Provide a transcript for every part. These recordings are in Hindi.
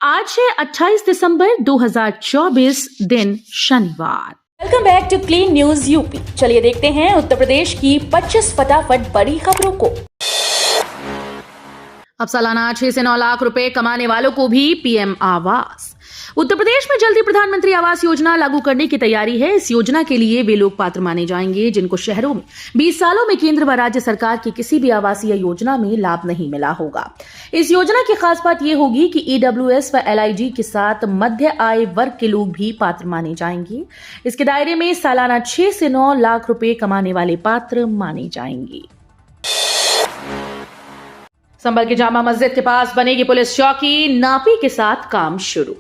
आज है 28 दिसंबर 2024 दिन शनिवार। Welcome back to clean news UP. चलिए देखते हैं उत्तर प्रदेश की 25 फटाफट बड़ी खबरों को। अब सालाना 6 से 9 लाख रुपए कमाने वालों को भी पीएम आवास। उत्तर प्रदेश में जल्दी प्रधानमंत्री आवास योजना लागू करने की तैयारी है। इस योजना के लिए वे लोग पात्र माने जाएंगे जिनको शहरों में 20 सालों में केंद्र व राज्य सरकार की किसी भी आवासीय योजना में लाभ नहीं मिला होगा। इस योजना की खास बात यह होगी कि ईडब्ल्यूएस व एलआईजी के साथ मध्य आय वर्ग के लोग भी पात्र माने जाएंगे। इसके दायरे में सालाना 6 से 9 लाख रुपए कमाने वाले पात्र माने जाएंगे। संभल के जामा मस्जिद के पास बनेगी पुलिस चौकी, नापी के साथ काम शुरू।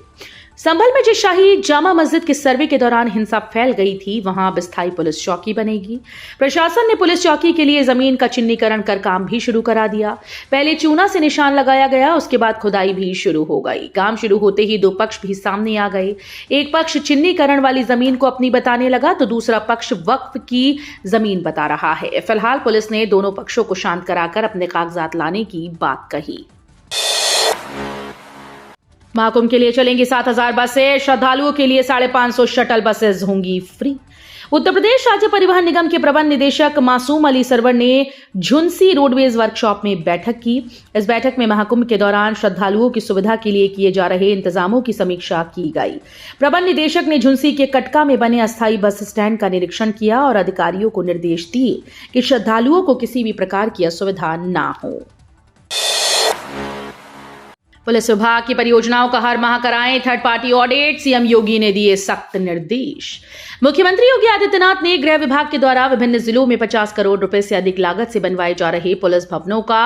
संभल में जिस शाही जामा मस्जिद के सर्वे के दौरान हिंसा फैल गई थी, वहां अब स्थायी पुलिस चौकी बनेगी। प्रशासन ने पुलिस चौकी के लिए जमीन का चिन्हीकरण कर काम भी शुरू करा दिया। पहले चूना से निशान लगाया गया, उसके बाद खुदाई भी शुरू हो गई। काम शुरू होते ही दो पक्ष भी सामने आ गए। एक पक्ष चिन्हीकरण वाली जमीन को अपनी बताने लगा तो दूसरा पक्ष वक्फ की जमीन बता रहा है। फिलहाल पुलिस ने दोनों पक्षों को शांत कराकर अपने कागजात लाने की बात कही। महाकुंभ के लिए चलेंगी 7,000 बसें, श्रद्धालुओं के लिए 550 शटल बसेज होंगी फ्री। उत्तर प्रदेश राज्य परिवहन निगम के प्रबंध निदेशक मासूम अली सरवर ने झुंसी रोडवेज वर्कशॉप में बैठक की। इस बैठक में महाकुंभ के दौरान श्रद्धालुओं की सुविधा के लिए किए जा रहे इंतजामों की समीक्षा की गई। प्रबंध निदेशक ने झुंसी के कटका में बने अस्थायी बस स्टैंड का निरीक्षण किया और अधिकारियों को निर्देश दिए कि श्रद्धालुओं को किसी भी प्रकार की असुविधा न हो। पुलिस विभाग की परियोजनाओं का हर माह कराएं थर्ड पार्टी ऑडिट, सीएम योगी ने दिए सख्त निर्देश। मुख्यमंत्री योगी आदित्यनाथ ने गृह विभाग के द्वारा विभिन्न जिलों में 50 करोड़ रुपए से अधिक लागत से बनवाए जा रहे पुलिस भवनों का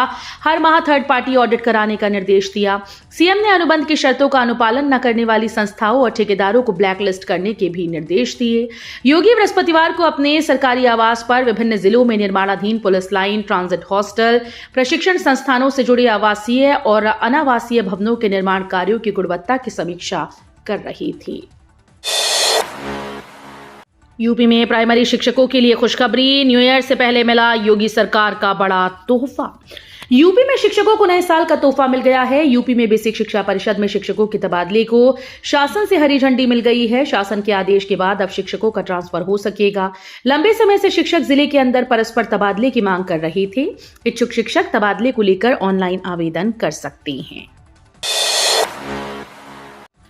हर माह थर्ड पार्टी ऑडिट कराने का निर्देश दिया। सीएम ने अनुबंध की शर्तों का अनुपालन न करने वाली संस्थाओं और ठेकेदारों को ब्लैकलिस्ट करने के भी निर्देश दिए। योगी बृहस्पतिवार को अपने सरकारी आवास पर विभिन्न जिलों में निर्माणाधीन पुलिस लाइन, ट्रांजिट हॉस्टल, प्रशिक्षण संस्थानों से जुड़े आवासीय और अनावासीय भवनों के निर्माण कार्यों की गुणवत्ता की समीक्षा कर रही थी। यूपी में प्राइमरी शिक्षकों के लिए खुशखबरी, न्यू ईयर से पहले मिला योगी सरकार का बड़ा तोहफा। यूपी में शिक्षकों को नए साल का तोहफा मिल गया है। यूपी में बेसिक शिक्षा परिषद में शिक्षकों के तबादले को शासन से हरी झंडी मिल गई है। शासन के आदेश के बाद अब शिक्षकों का ट्रांसफर हो सकेगा। लंबे समय से शिक्षक जिले के अंदर परस्पर तबादले की मांग कर रहे थे। इच्छुक शिक्षक तबादले को लेकर ऑनलाइन आवेदन कर सकते हैं।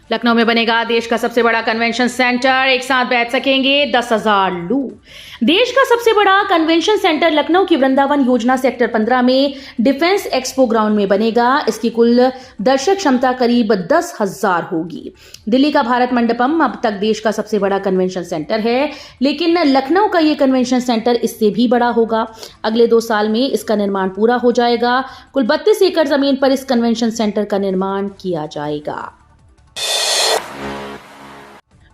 लखनऊ में बनेगा देश का सबसे बड़ा कन्वेंशन सेंटर, एक साथ बैठ सकेंगे 10,000 लोग। देश का सबसे बड़ा कन्वेंशन सेंटर लखनऊ की वृंदावन योजना सेक्टर 15 में डिफेंस एक्सपो ग्राउंड में बनेगा। इसकी कुल दर्शक क्षमता करीब 10,000 होगी। दिल्ली का भारत मंडपम अब तक देश का सबसे बड़ा कन्वेंशन सेंटर है, लेकिन लखनऊ का यह कन्वेंशन सेंटर इससे भी बड़ा होगा। अगले 2 साल में इसका निर्माण पूरा हो जाएगा। कुल 32 एकड़ जमीन पर इस कन्वेंशन सेंटर का निर्माण किया जाएगा।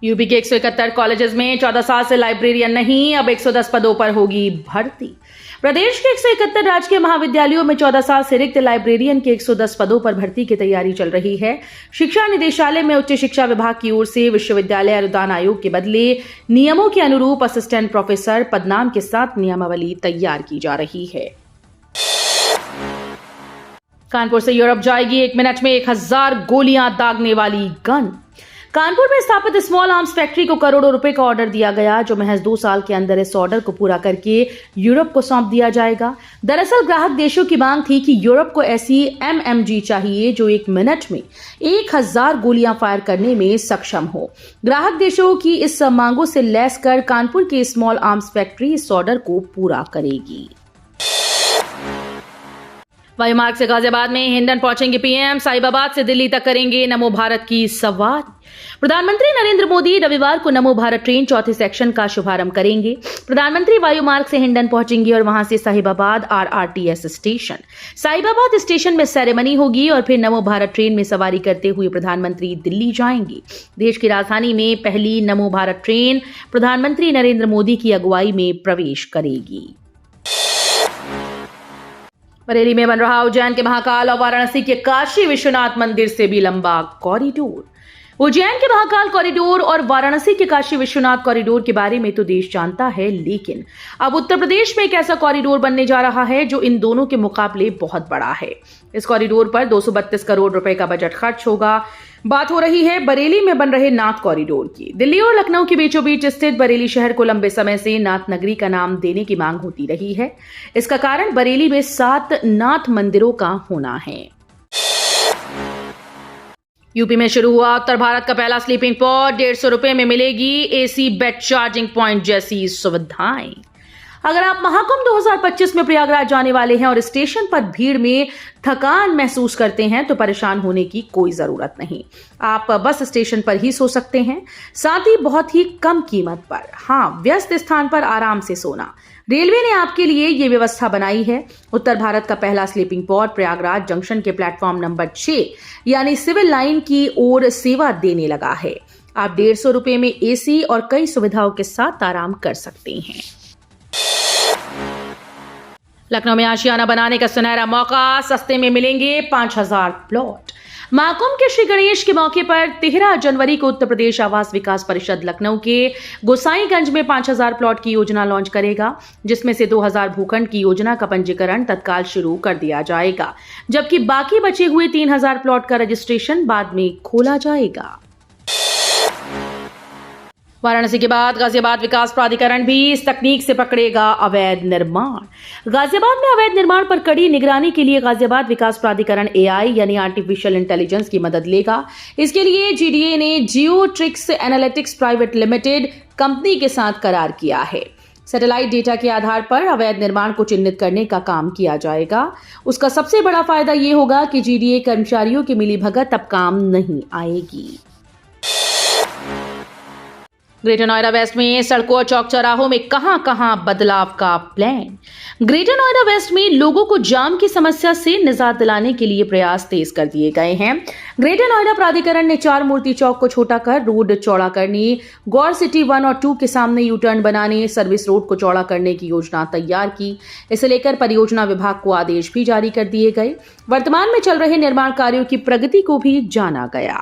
यूपी के 171 कॉलेजेस में 14 साल से लाइब्रेरियन नहीं, अब 110 पदों पर होगी भर्ती। प्रदेश के 171 राजकीय महाविद्यालयों में 14 साल से रिक्त लाइब्रेरियन के 110 पदों पर भर्ती की तैयारी चल रही है। शिक्षा निदेशालय में उच्च शिक्षा विभाग की ओर से विश्वविद्यालय अनुदान आयोग के बदले नियमों के अनुरूप असिस्टेंट प्रोफेसर पदनाम के साथ नियमावली तैयार की जा रही है। कानपुर से यूरोप जाएगी 1 मिनट में 1000 गोलियां दागने वाली गन। कानपुर में स्थापित स्मॉल आर्म्स फैक्ट्री को करोड़ों रुपए का ऑर्डर दिया गया, जो महज 2 साल के अंदर इस ऑर्डर को पूरा करके यूरोप को सौंप दिया जाएगा। दरअसल ग्राहक देशों की मांग थी कि यूरोप को ऐसी एमएमजी चाहिए जो 1 मिनट में 1000 गोलियां फायर करने में सक्षम हो। ग्राहक देशों की इस मांगों से लैस कर कानपुर की स्मॉल आर्म्स फैक्ट्री इस ऑर्डर को पूरा करेगी। वायुमार्ग से गाजियाबाद में हिंडन पहुंचेंगे पीएम, साहिबाबाद से दिल्ली तक करेंगे नमो भारत की सवारी। प्रधानमंत्री नरेंद्र मोदी रविवार को नमो भारत ट्रेन 4थे सेक्शन का शुभारंभ करेंगे। प्रधानमंत्री वायुमार्ग से हिंडन पहुंचेंगे और वहां से Sahibabad RRTS station, Sahibabad station में सेरेमनी होगी और फिर नमो भारत ट्रेन में सवारी करते हुए प्रधानमंत्री दिल्ली जाएंगे। देश की राजधानी में पहली नमो भारत ट्रेन प्रधानमंत्री नरेंद्र मोदी की अगुवाई में प्रवेश करेगी। बरेली में बन रहा उज्जैन के महाकाल और वाराणसी के काशी विश्वनाथ मंदिर से भी लंबा कॉरिडोर। उज्जैन के महाकाल कॉरिडोर और वाराणसी के काशी विश्वनाथ कॉरिडोर के बारे में तो देश जानता है, लेकिन अब उत्तर प्रदेश में एक ऐसा कॉरिडोर बनने जा रहा है जो इन दोनों के मुकाबले बहुत बड़ा है। इस कॉरिडोर पर 232 करोड़ रुपए का बजट खर्च होगा। बात हो रही है बरेली में बन रहे नाथ कॉरिडोर की। दिल्ली और लखनऊ के बीचों बीच स्थित बरेली शहर को लंबे समय से नाथ नगरी का नाम देने की मांग होती रही है। इसका कारण बरेली में 7 नाथ मंदिरों का होना है। यूपी में शुरू हुआ उत्तर भारत का पहला स्लीपिंग पॉड। 150 रुपए में मिलेगी एसी बेड चार्जिंग पॉइंट जैसी सुविधाएं। अगर आप महाकुंभ 2025 में प्रयागराज जाने वाले हैं और स्टेशन पर भीड़ में थकान महसूस करते हैं तो परेशान होने की कोई जरूरत नहीं। आप बस स्टेशन पर ही सो सकते हैं, साथ ही बहुत ही कम कीमत पर। हाँ, व्यस्त स्थान पर आराम से सोना। रेलवे ने आपके लिए ये व्यवस्था बनाई है। उत्तर भारत का पहला स्लीपिंग पॉड प्रयागराज जंक्शन के प्लेटफॉर्म नंबर 6 यानी सिविल लाइन की ओर सेवा देने लगा है। आप 150 रुपए में एसी और कई सुविधाओं के साथ आराम कर सकते हैं। लखनऊ में आशियाना बनाने का सुनहरा मौका। सस्ते में मिलेंगे 5000 प्लॉट। महाकुंभ के श्री गणेश के मौके पर 13 जनवरी को उत्तर प्रदेश आवास विकास परिषद लखनऊ के गोसाईगंज में 5000 प्लॉट की योजना लॉन्च करेगा, जिसमें से 2000 भूखंड की योजना का पंजीकरण तत्काल शुरू कर दिया जाएगा, जबकि बाकी बचे हुए 3000 प्लॉट का रजिस्ट्रेशन बाद में खोला जाएगा। वाराणसी के बाद गाजियाबाद विकास प्राधिकरण भी इस तकनीक से पकड़ेगा अवैध निर्माण। गाजियाबाद में अवैध निर्माण पर कड़ी निगरानी के लिए गाजियाबाद विकास प्राधिकरण एआई यानी आर्टिफिशियल इंटेलिजेंस की मदद लेगा। इसके लिए जीडीए ने जियोट्रिक्स एनालिटिक्स प्राइवेट लिमिटेड कंपनी के साथ करार किया है। सैटेलाइट डेटा के आधार पर अवैध निर्माण को चिन्हित करने का काम किया जाएगा। उसका सबसे बड़ा फायदा ये होगा कि जीडीए कर्मचारियों की मिलीभगत अब काम नहीं आएगी। ग्रेटर नोएडा वेस्ट में सड़कों और चौक चौराहों में कहां बदलाव का प्लान। ग्रेटर नोएडा वेस्ट में लोगों को जाम की समस्या से निजात दिलाने के लिए प्रयास तेज कर दिए गए हैं। ग्रेटर नोएडा प्राधिकरण ने 4 मूर्ति चौक को छोटा कर रोड चौड़ा करने, गौर सिटी 1 और 2 के सामने यू टर्न बनाने, सर्विस रोड को चौड़ा करने की योजना तैयार की। इसे लेकर परियोजना विभाग को आदेश भी जारी कर दिए गए। वर्तमान में चल रहे निर्माण कार्यों की प्रगति को भी जाना गया।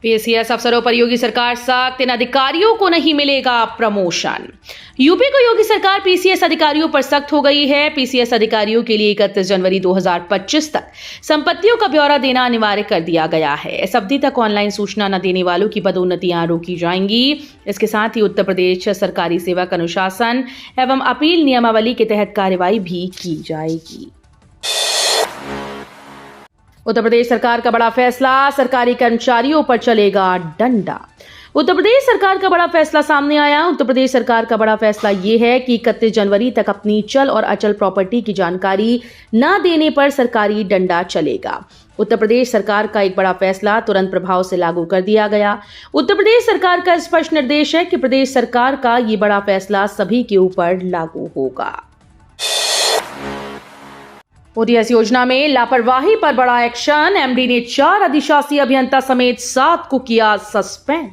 पीएससीएस अफसरों पर योगी सरकार सख्त। इन अधिकारियों को नहीं मिलेगा प्रमोशन। यूपी को योगी सरकार पीसीएस अधिकारियों पर सख्त हो गई है। पीसीएस अधिकारियों के लिए 31 जनवरी 2025 तक संपत्तियों का ब्यौरा देना अनिवार्य कर दिया गया है। इस अवधि तक ऑनलाइन सूचना न देने वालों की पदोन्नतियां रोकी जाएंगी। इसके साथ ही उत्तर प्रदेश सरकारी सेवक अनुशासन एवं अपील नियमावली के तहत कार्रवाई भी की जाएगी। उत्तर प्रदेश सरकार का बड़ा फैसला, सरकारी कर्मचारियों पर चलेगा डंडा। उत्तर प्रदेश सरकार का बड़ा फैसला सामने आया। उत्तर प्रदेश सरकार का बड़ा फैसला ये है कि 31 जनवरी तक अपनी चल और अचल प्रॉपर्टी की जानकारी न देने पर सरकारी डंडा चलेगा। उत्तर प्रदेश सरकार का एक बड़ा फैसला तुरंत प्रभाव से लागू कर दिया गया। उत्तर प्रदेश सरकार का स्पष्ट निर्देश है कि प्रदेश सरकार का ये बड़ा फैसला सभी के ऊपर लागू होगा। ओडीएस योजना में लापरवाही पर बड़ा एक्शन। एमडी ने 4 अधिशासी अभियंता समेत 7 को किया सस्पेंड।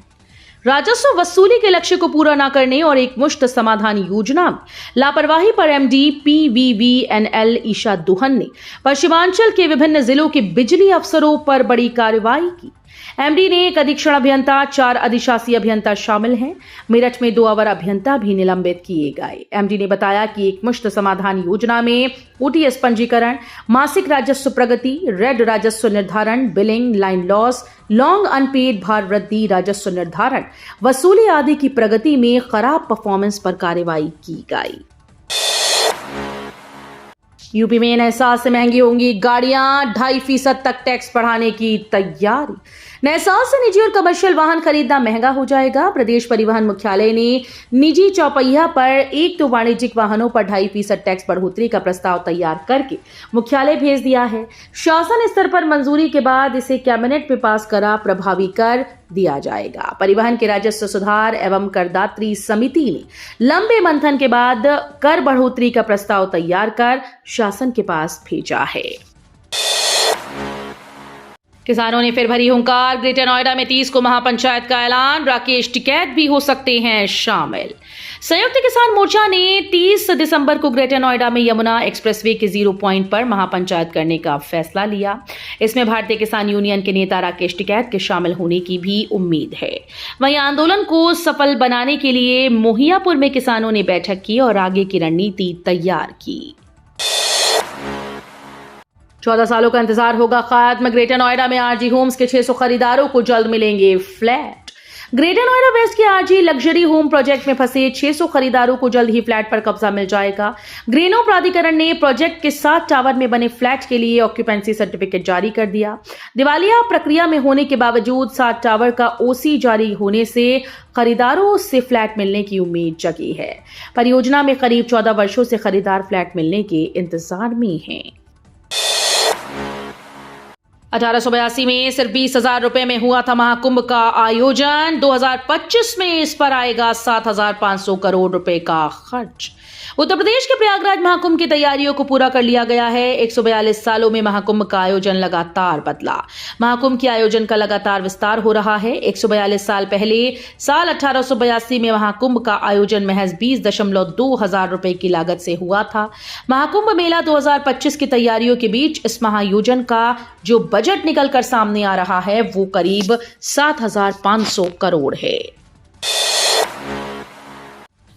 राजस्व वसूली के लक्ष्य को पूरा न करने और एक मुश्त समाधान योजना में लापरवाही पर एमडी पीवीवीएनएल ईशा दुहन ने पश्चिमांचल के विभिन्न जिलों के बिजली अफसरों पर बड़ी कार्रवाई की। एमडी ने एक अधीक्षण अभियंता, 4 अधिशासी अभियंता शामिल हैं। मेरठ में 2 अवर अभियंता भी निलंबित किए गए। एमडी ने बताया कि एक मुश्त समाधान योजना में ओटीएस पंजीकरण, मासिक राजस्व प्रगति, रेड राजस्व निर्धारण, billing, line loss, long unpaid भार वृद्धि, राजस्व निर्धारण, वसूली आदि की प्रगति में खराब परफॉर्मेंस पर कार्रवाई की गई। यूपी में नए साल से महंगी होंगी गाड़ियां। 2.5% तक टैक्स बढ़ाने की तैयारी। नए साल से निजी और कमर्शियल वाहन खरीदना महंगा हो जाएगा। प्रदेश परिवहन मुख्यालय ने निजी चौपहिया पर एक तो वाणिज्यिक वाहनों पर 2.5% टैक्स बढ़ोतरी का प्रस्ताव तैयार करके मुख्यालय भेज दिया है। शासन स्तर पर मंजूरी के बाद इसे कैबिनेट में पास करा प्रभावी कर दिया जाएगा। परिवहन के राजस्व सुधार एवं करदात्री समिति ने लंबे मंथन के बाद कर बढ़ोतरी का प्रस्ताव तैयार कर शासन के पास भेजा है। किसानों ने फिर भरी हुंकार। ग्रेटर नोएडा में 30 को महापंचायत का ऐलान। राकेश टिकैत भी हो सकते हैं शामिल। संयुक्त किसान मोर्चा ने 30 दिसंबर को ग्रेटर नोएडा में यमुना एक्सप्रेसवे के 0 पॉइंट पर महापंचायत करने का फैसला लिया। इसमें भारतीय किसान यूनियन के नेता राकेश टिकैत के शामिल होने की भी उम्मीद है। वहीं आंदोलन को सफल बनाने के लिए मोहियापुर में किसानों ने बैठक की और आगे की रणनीति तैयार की। 14 सालों का इंतजार होगा खत्म। ग्रेटर नोएडा में आरजी होम्स के 600 खरीदारों को जल्द मिलेंगे फ्लैट। ग्रेटर नोएडा वेस्ट के आरजी लग्जरी होम प्रोजेक्ट में फंसे 600 खरीदारों को जल्द ही फ्लैट पर कब्जा मिल जाएगा। ग्रेनो प्राधिकरण ने प्रोजेक्ट के 7 टावर में बने फ्लैट के लिए ऑक्यूपेंसी सर्टिफिकेट जारी कर दिया। दिवालिया प्रक्रिया में होने के बावजूद 7 टावर का ओसी जारी होने से खरीदारों से फ्लैट मिलने की उम्मीद जगी है। परियोजना में करीब 14 वर्षों से खरीदार फ्लैट मिलने के इंतजार में हैं। 1882 में सिर्फ 20,000 रुपए में हुआ था महाकुंभ का आयोजन। 2025 में इस पर आएगा 7,500 करोड़ रुपए का खर्च। उत्तर प्रदेश के प्रयागराज महाकुंभ की तैयारियों को पूरा कर लिया गया है। 142 सालों में महाकुंभ का आयोजन लगातार बदला। महाकुंभ के आयोजन का लगातार विस्तार हो रहा है। 142 साल पहले साल 1882 में महाकुंभ का आयोजन महज 20.2 हजार रुपए की लागत से हुआ था। महाकुंभ मेला 2025 की तैयारियों के बीच इस महाआयोजन का जो बजट निकल कर सामने आ रहा है वो करीब 7,500 करोड़ है।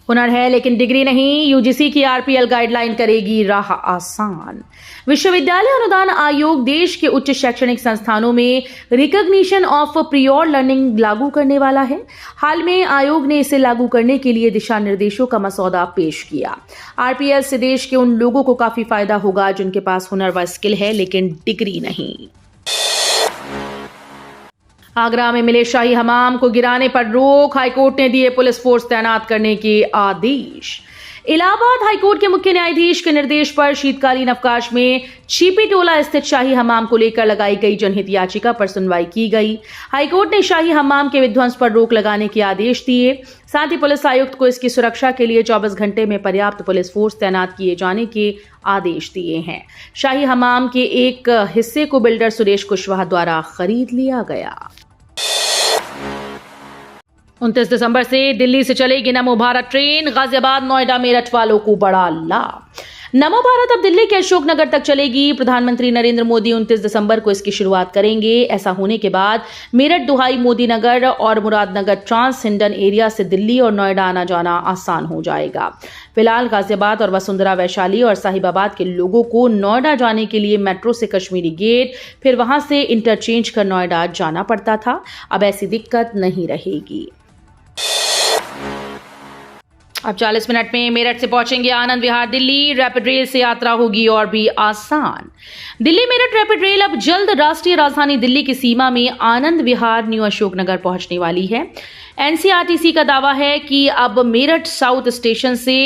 हुनर है लेकिन डिग्री नहीं, यूजीसी की आरपीएल गाइडलाइन करेगी राह आसान। विश्वविद्यालय अनुदान आयोग देश के उच्च शैक्षणिक संस्थानों में रिकॉग्निशन ऑफ प्रियोर लर्निंग लागू करने वाला है। हाल में आयोग ने इसे लागू करने के लिए दिशा निर्देशों का मसौदा पेश किया। आरपीएल से देश के उन लोगों को काफी फायदा होगा जिनके पास हुनर व स्किल है लेकिन डिग्री नहीं। आगरा में मिले शाही हमाम को गिराने पर रोक, हाईकोर्ट ने दिए पुलिस फोर्स तैनात करने के आदेश। इलाहाबाद हाईकोर्ट के मुख्य न्यायाधीश के निर्देश पर शीतकालीन अवकाश में छिपी टोला स्थित शाही हमाम को लेकर लगाई गई जनहित याचिका पर सुनवाई की गई। हाईकोर्ट ने शाही हमाम के विध्वंस पर रोक लगाने के आदेश दिए। साथ ही पुलिस आयुक्त को इसकी सुरक्षा के लिए 24 घंटे में पर्याप्त पुलिस फोर्स तैनात किए जाने के आदेश दिए हैं। शाही हमाम के एक हिस्से को बिल्डर सुरेश कुशवाहा द्वारा खरीद लिया गया। 29 दिसंबर से दिल्ली से चलेगी नमो भारत ट्रेन। गाजियाबाद नोएडा मेरठ वालों को बड़ा लाभ। नमो भारत अब दिल्ली के अशोकनगर तक चलेगी। प्रधानमंत्री नरेंद्र मोदी 29 दिसंबर को इसकी शुरुआत करेंगे। ऐसा होने के बाद मेरठ, दुहाई, मोदीनगर और मुरादनगर ट्रांस हिंडन एरिया से दिल्ली और नोएडा आना जाना आसान हो जाएगा। फिलहाल गाजियाबाद और वसुंधरा, वैशाली और साहिबाबाद के लोगों को नोएडा जाने के लिए मेट्रो से कश्मीरी गेट, फिर वहां से इंटरचेंज कर नोएडा जाना पड़ता था। अब ऐसी दिक्कत नहीं रहेगी। अब 40 मिनट में मेरठ से पहुंचेंगे आनंद विहार दिल्ली। रैपिड रेल से यात्रा होगी और भी आसान। दिल्ली मेरठ रैपिड रेल अब जल्द राष्ट्रीय राजधानी दिल्ली की सीमा में आनंद विहार न्यू अशोकनगर पहुंचने वाली है। एनसीआरटीसी का दावा है कि अब मेरठ साउथ स्टेशन से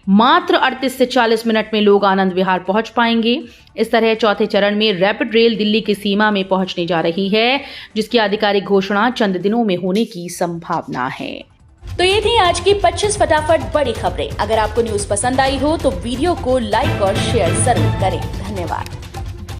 मात्र 38 से 40 मिनट में लोग आनंद विहार पहुंच पाएंगे। इस तरह चौथे चरण में रैपिड रेल दिल्ली की सीमा में पहुंचने जा रही है, जिसकी आधिकारिक घोषणा चंद दिनों में होने की संभावना है। तो ये थी आज की 25 फटाफट बड़ी खबरें। अगर आपको न्यूज पसंद आई हो तो वीडियो को लाइक और शेयर जरूर करें। धन्यवाद।